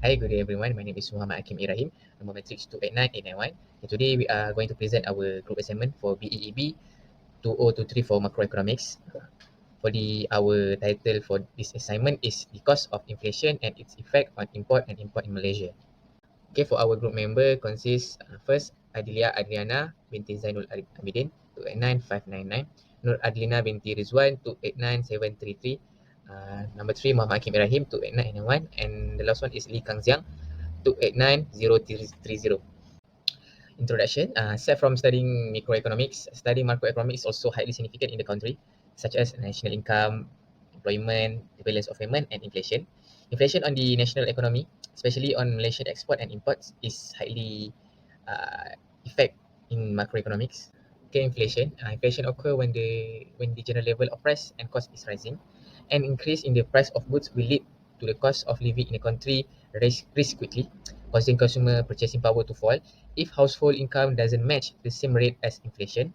Hi, good day everyone. My name is Muhammad Hakim Ibrahim, number matrix 289891. And today we are going to present our group assignment for BEEB 2023 for Macroeconomics. Our title for this assignment is the cost of inflation and its effect on import and import in Malaysia. Okay, for our group member consists first Adilia Adriana binti Zainul Abidin 289599, Nur Adlina binti Rizwan 289733, number 3 Muhammad Hakim Ibrahim 289991, and the last one is Lee Kang Xiang 289030. Introduction. Aside from studying macroeconomics, studying macroeconomics is also highly significant in the country, such as national income, employment, the balance of payment, and inflation. Inflation on the national economy, especially on Malaysian export and imports, is highly effect in macroeconomics. Okay, inflation. Inflation occur when the general level of price and cost is rising. An increase in the price of goods will lead to the cost of living in a country rise quickly, causing consumer purchasing power to fall if household income doesn't match the same rate as inflation.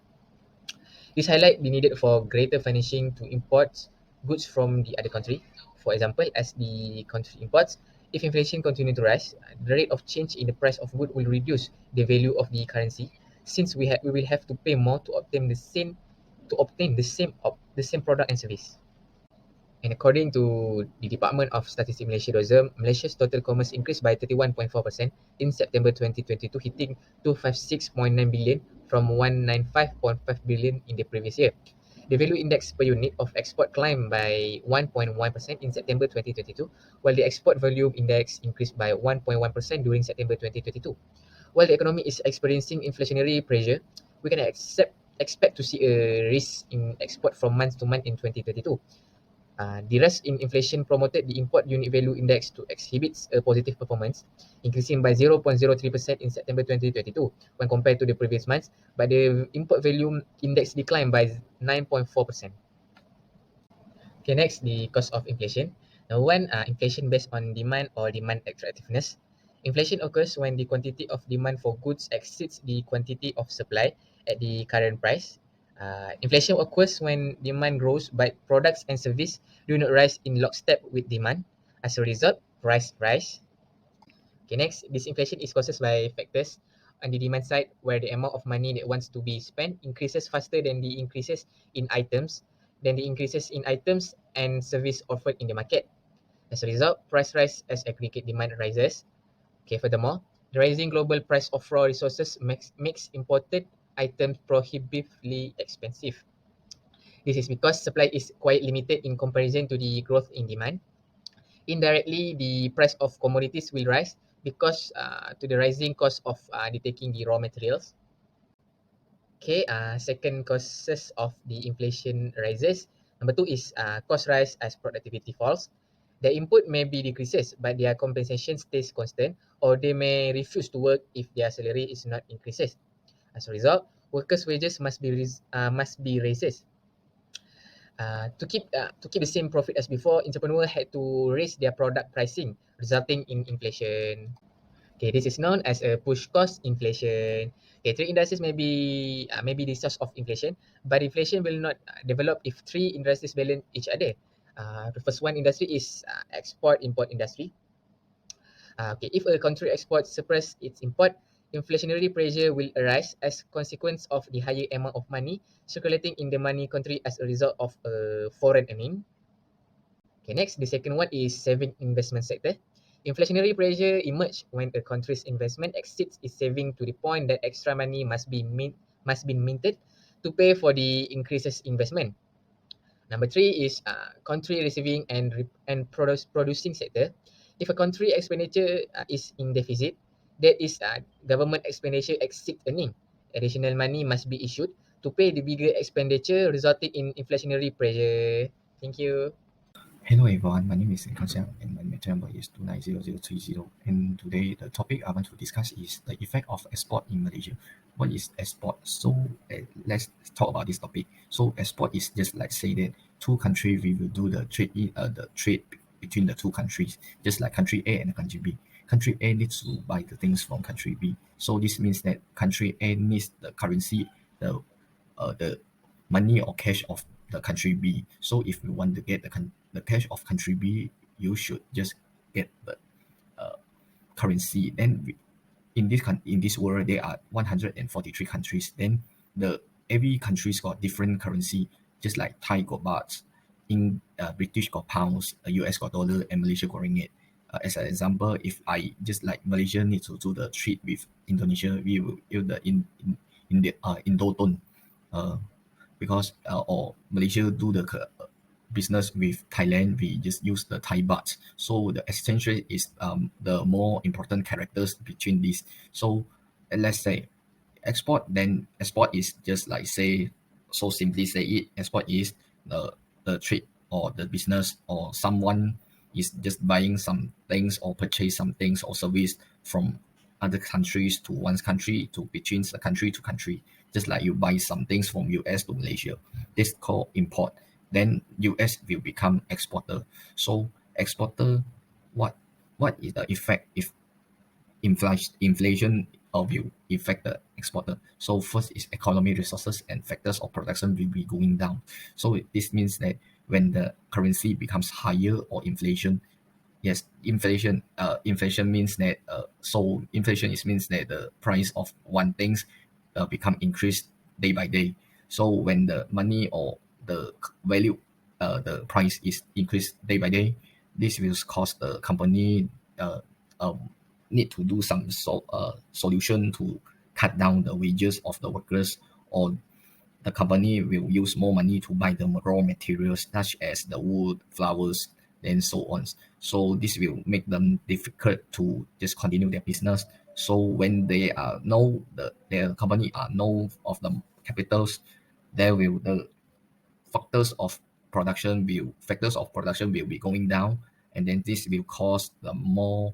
This highlight the need for greater financing to import goods from the other country. For example, as the country imports, if inflation continues to rise, the rate of change in the price of good will reduce the value of the currency, since we will have to pay more to obtain the same product and service. And according to the Department of Statistics Malaysia Tourism, Malaysia's total commerce increased by 31.4% in September 2022, hitting 256.9 billion from 195.5 billion in the previous year. The value index per unit of export climbed by 1.1% in September 2022, while the export volume index increased by 1.1% during September 2022. While the economy is experiencing inflationary pressure, we can expect to see a rise in export from month to month in 2022. The rise in inflation promoted the import unit value index to exhibit a positive performance, increasing by 0.03% in September 2022 when compared to the previous months, but the import volume index declined by 9.4%. Okay, next, the cost of inflation. Now, one, inflation based on demand or demand attractiveness. Inflation occurs when the quantity of demand for goods exceeds the quantity of supply at the current price. Inflation occurs when demand grows but products and services do not rise in lockstep with demand. As a result, price rise. Okay, next, this inflation is caused by factors on the demand side, where the amount of money that wants to be spent increases faster than the increases in items, than the increases in items and service offered in the market. As a result, price rise as aggregate demand rises. Okay, furthermore, the rising global price of raw resources makes imported items prohibitively expensive. This is because supply is quite limited in comparison to the growth in demand. Indirectly, the price of commodities will rise because to the rising cost of the taking the raw materials. Okay, second causes of the inflation rises. Number two is cost rise as productivity falls. The input may be decreases, but their compensation stays constant, or they may refuse to work if their salary is not increases. As a result, workers' wages must be raised. To keep the same profit as before, entrepreneur had to raise their product pricing, resulting in inflation. Okay, this is known as a push cost inflation. Okay, three industries may be the source of inflation, but inflation will not develop if three industries balance each other. The first one industry is export-import industry. Okay, if a country exports suppress its import, inflationary pressure will arise as consequence of the higher amount of money circulating in the money country as a result of foreign earning. Okay, next, the second one is saving investment sector. Inflationary pressure emerge when a country's investment exceeds its saving to the point that extra money must be minted to pay for the increases investment. Number three is country receiving and producing sector. If a country expenditure is in deficit, that is government expenditure exceed earning. Additional money must be issued to pay the bigger expenditure, resulting in inflationary pressure. Thank you. Hello everyone, my name is Lee Kang and my meter number is 290030. And today the topic I want to discuss is the effect of export in Malaysia. What is export? So let's talk about this topic. So export is just like say that two countries we will do the trade between the two countries, just like country A and country B. Country A needs to buy the things from country B. So this means that country A needs the currency, the money or cash of the country B. So if you want to get the cash of country B, you should just get currency, then in this world there are 143 countries. Then every country's got different currency, just like Thai got baht, in British got pounds, US got dollar, and Malaysia got ringgit. As an example, if I just like Malaysia need to do the trade with Indonesia, we will use the in the Indoton, because or Malaysia do the business with Thailand, we just use the Thai baht. So the exchange rate is the more important characters between these. So let's say export is just like say, so simply say it, export is the trade or the business, or someone is just buying some things or purchase some things or service from other countries to one's country, to between the country to country, just like you buy some things from US to Malaysia. This called import. Then US will become exporter. So exporter, what is the effect if inflation will affect the exporter? So first is economic resources and factors of production will be going down. So this means that when the currency becomes higher or inflation, yes, inflation means that so inflation is means that the price of one things become increased day by day. So when the money or the value, the price is increased day by day, this will cause the company um, need to do some solution to cut down the wages of the workers, or the company will use more money to buy the raw materials such as the wood, flowers, and so on. So this will make them difficult to just continue their business. So when they are their company are no of the capitals, there will the factors of production will be going down, and then this will cause the more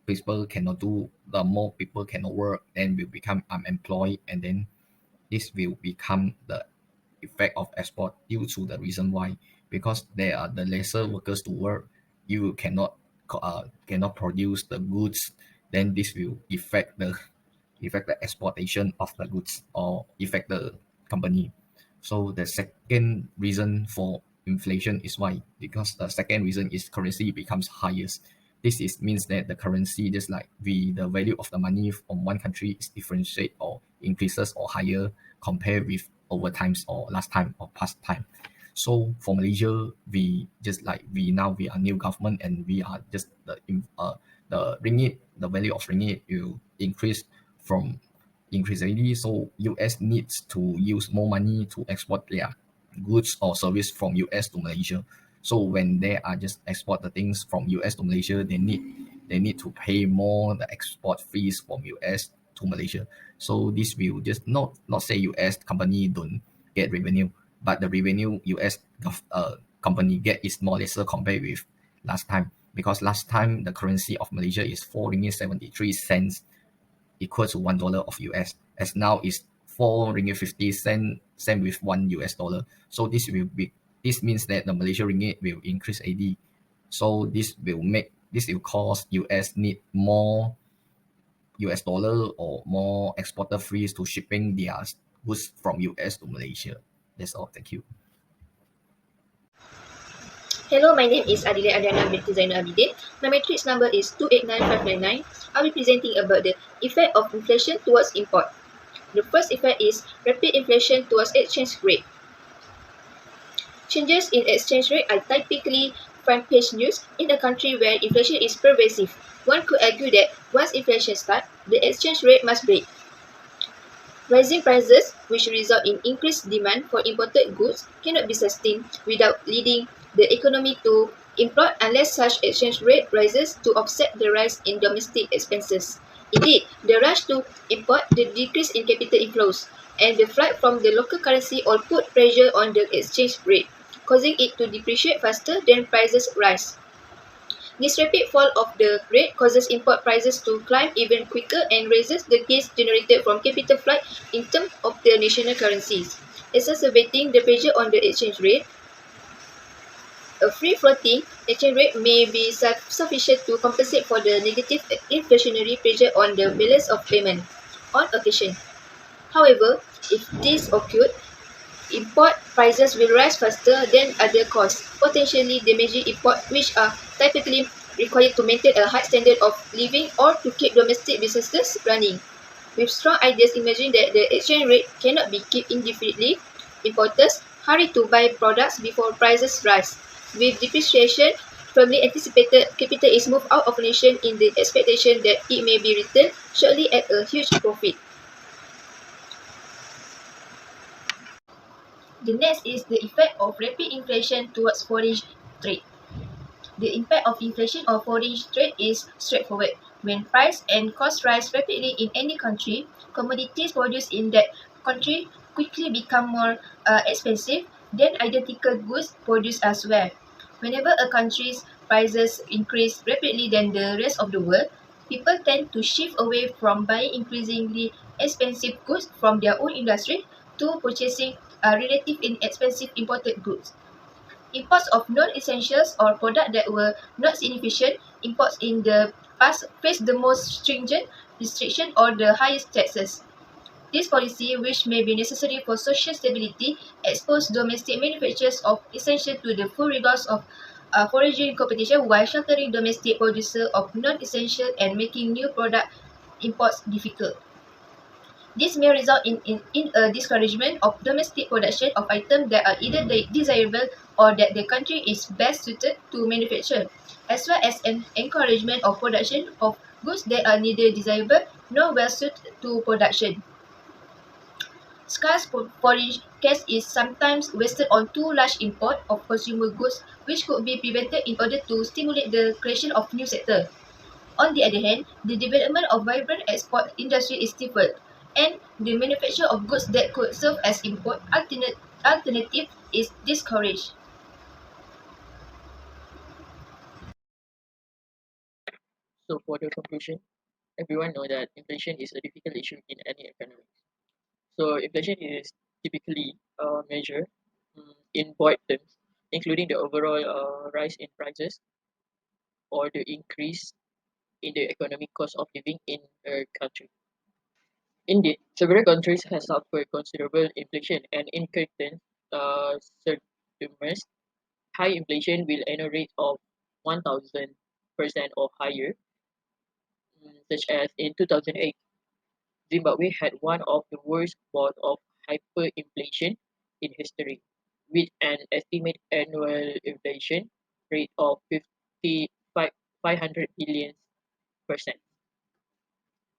people cannot do, the more people cannot work, then will become unemployed, and then this will become the effect of export due to the reason why, because there are the lesser workers to work, you cannot produce the goods, then this will affect the exportation of the goods or affect the company. So the second reason for inflation is why, because the second reason is currency becomes highest. This means that the currency, just like the value of the money from one country is differentiate or increases or higher compared with over times or last time or past time. So for Malaysia, we are new government, and we are just the ringgit, the value of ringgit will increase already. So US needs to use more money to export their goods or service from US to Malaysia. So when they are just export the things from US to Malaysia, they need to pay more the export fees from US to Malaysia. So this will just not say US company don't get revenue, but the revenue US company get is more lesser compared with last time, because last time the currency of Malaysia is 4 ringgit 73 cents, equal to $1 of US, as now is 4 ringgit 50 cent, same with $1. So this means that the Malaysia ringgit will increase AD. So this will cause US need more US dollar or more exporter fees to shipping their goods from US to Malaysia. That's all. Thank you. Hello, my name is Adile Adriana binti Zainal Abidin. My matrix number is 289599. I'll be presenting about the effect of inflation towards import. The first effect is rapid inflation towards exchange rate. Changes in exchange rate are typically front page news in a country where inflation is pervasive. One could argue that once inflation starts, the exchange rate must break. Rising prices, which result in increased demand for imported goods, cannot be sustained without leading the economy to import unless such exchange rate rises to offset the rise in domestic expenses. Indeed, the rush to import, the decrease in capital inflows, and the flight from the local currency all put pressure on the exchange rate, causing it to depreciate faster than prices rise. This rapid fall of the rate causes import prices to climb even quicker and raises the gains generated from capital flight in terms of the national currencies, exacerbating the pressure on the exchange rate. A free-floating exchange rate may be sufficient to compensate for the negative inflationary pressure on the balance of payment on occasion. However, if this occurred, import prices will rise faster than other costs, potentially damaging imports which are typically required to maintain a high standard of living or to keep domestic businesses running. With strong ideas emerging that the exchange rate cannot be kept indefinitely, importers hurry to buy products before prices rise. With depreciation firmly anticipated, capital is moved out of nation in the expectation that it may be returned shortly at a huge profit. The next is the effect of rapid inflation towards foreign trade. The impact of inflation on foreign trade is straightforward. When price and cost rise rapidly in any country, commodities produced in that country quickly become more expensive than identical goods produced elsewhere. Whenever a country's prices increase rapidly than the rest of the world, people tend to shift away from buying increasingly expensive goods from their own industry to purchasing relatively inexpensive imported goods. Imports of non-essentials or products that were not significant imports in the past face the most stringent restriction or the highest taxes. This policy, which may be necessary for social stability, exposes domestic manufacturers of essential to the full rigors of foreign competition while sheltering domestic producers of non-essential and making new product imports difficult. This may result in a discouragement of domestic production of items that are either desirable or that the country is best suited to manufacture, as well as an encouragement of production of goods that are neither desirable nor well suited to production. Scarce foreign cash is sometimes wasted on too large import of consumer goods, which could be prevented in order to stimulate the creation of new sectors. On the other hand, the development of vibrant export industry is stifled, and the manufacture of goods that could serve as import alternative is discouraged. So for the conclusion, everyone know that inflation is a difficult issue in any economy. So inflation is typically measured in void terms, including the overall rise in prices or the increase in the economic cost of living in a country. Indeed, several countries have suffered considerable inflation, and in certain circumstances, high inflation will annual rate of 1,000% or higher, such as in 2008. Zimbabwe had one of the worst bouts of hyperinflation in history, with an estimated annual inflation rate of 500 billion percent.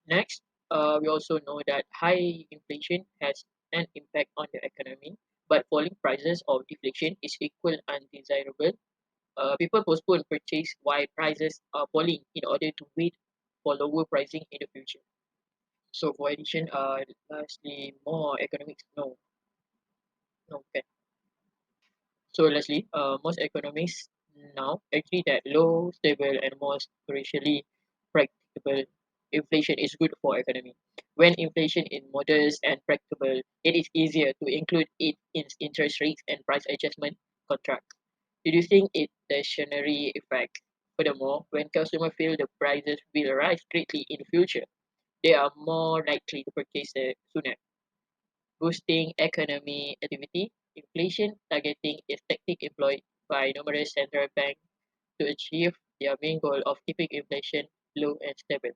Next, we also know that high inflation has an impact on the economy, but falling prices or deflation is equal undesirable. People postpone purchase while prices are falling in order to wait for lower pricing in the future. So for addition, lastly, more economics, no, okay. So lastly, most economists now agree that low, stable, and most crucially practicable inflation is good for economy. When inflation is modest and practicable, it is easier to include it in interest rates and price adjustment contracts, reducing its stationary effect. Furthermore, when consumers feel the prices will rise greatly in the future, they are more likely to purchase sooner, boosting economy activity. Inflation targeting is tactic employed by numerous central banks to achieve their main goal of keeping inflation low and stable.